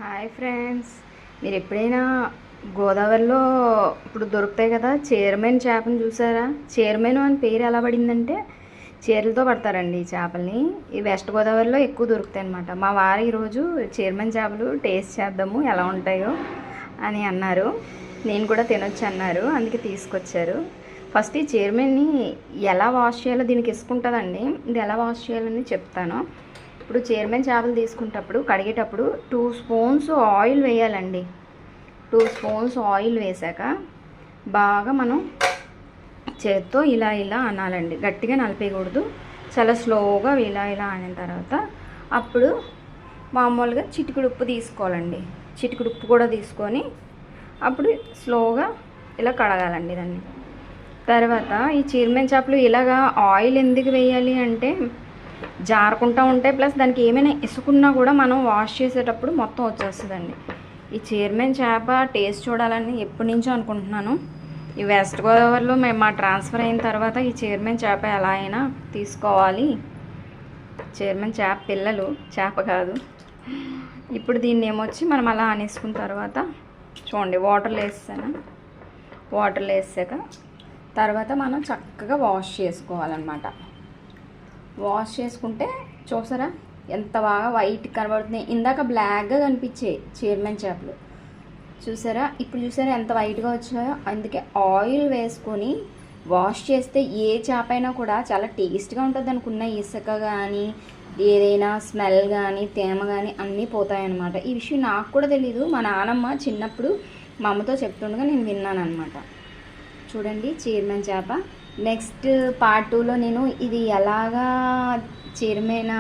Hi friends, మీరు ఎప్పుడైనా గోదావరిలో ఇప్పుడు దొరుకుతాయి కదా చీరమైన చేపను చూసారా? చీరమైన అని పేరు ఎలా పడిందంటే చీరలతో పడతారండి ఈ చేపల్ని. ఈ వెస్ట్ గోదావరిలో ఎక్కువ దొరుకుతాయి అన్నమాట. మా వారు ఈరోజు చీరమైన చేపలు టేస్ట్ చేద్దాము ఎలా ఉంటాయో అని అన్నారు. నేను కూడా తినొచ్చు అన్నారు, అందుకే తీసుకొచ్చారు. ఫస్ట్ ఈ చీరమని ఎలా వాష్ చేయాలో దీనికి ఇసుకుంటుందండి. ఇది ఎలా వాష్ చేయాలని చెప్తాను. ఇప్పుడు చీరమైన చేపలు తీసుకునేటప్పుడు కడిగేటప్పుడు 2 స్పూన్స్ ఆయిల్ వేయాలండి. 2 స్పూన్స్ ఆయిల్ వేసాక బాగా మనం చేత్తో ఇలా ఇలా అనాలండి. గట్టిగా నలిపేయకూడదు, చాలా స్లోగా ఇలా ఇలా అనిన తర్వాత అప్పుడు మామూలుగా చిటికెడు ఉప్పు తీసుకోవాలండి. చిటికెడు ఉప్పు కూడా తీసుకొని అప్పుడు స్లోగా ఇలా కడగాలండి దాన్ని. తర్వాత ఈ చీరమైన చేపలు ఇలాగా ఆయిల్ ఎందుకు వేయాలి అంటే జారుకుంటూ ఉంటాయి, ప్లస్ దానికి ఏమైనా ఇసుకున్నా కూడా మనం వాష్ చేసేటప్పుడు మొత్తం వచ్చేస్తుందండి. ఈ చీరమైన చేప టేస్ట్ చూడాలని ఎప్పటి నుంచో అనుకుంటున్నాను. ఈ వెస్ట్ గోదావరిలో మా ట్రాన్స్ఫర్ అయిన తర్వాత ఈ చీరమైన చేప ఎలా అయినా తీసుకోవాలి. చీరమైన చేప పిల్లలు, చేప కాదు. ఇప్పుడు దీన్ని ఏమొచ్చి మనం అలా అనేసుకున్న తర్వాత చూడండి వాటర్లో వేసాను. వాటర్లో వేసాక తర్వాత మనం చక్కగా వాష్ చేసుకోవాలన్నమాట. వాష్ చేసుకుంటే చూసారా ఎంత బాగా వైట్ కనబడుతున్నాయి. ఇందాక బ్లాక్గా కనిపించాయి చీరమైన చేపలు, చూసారా? ఇప్పుడు చూసారా ఎంత వైట్గా వచ్చాయో. అందుకే ఆయిల్ వేసుకొని వాష్ చేస్తే ఏ చేప అయినా కూడా చాలా టేస్ట్గా ఉంటుంది. అనుకున్న ఇసుక కానీ ఏదైనా స్మెల్ కానీ తేమ కానీ అన్నీ పోతాయన్నమాట. ఈ విషయం నాకు కూడా తెలీదు. మా నాన్నమ్మ చిన్నప్పుడు మా అమ్మతో చెప్తుండగా నేను విన్నాను అనమాట. చూడండి చీరమైన చేప. నెక్స్ట్ పార్ట్ 2లో నేను ఇది ఎలాగా చీరమైన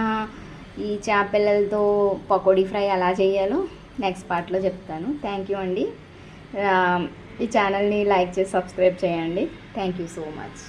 ఈ చేప పిల్లలతో పకోడీ ఫ్రై ఎలా చేయాలో నెక్స్ట్ పార్ట్లో చెప్తాను. థ్యాంక్ యూ అండి. ఈ ఛానల్ని లైక్ చేసి సబ్స్క్రైబ్ చేయండి. Thank you so much.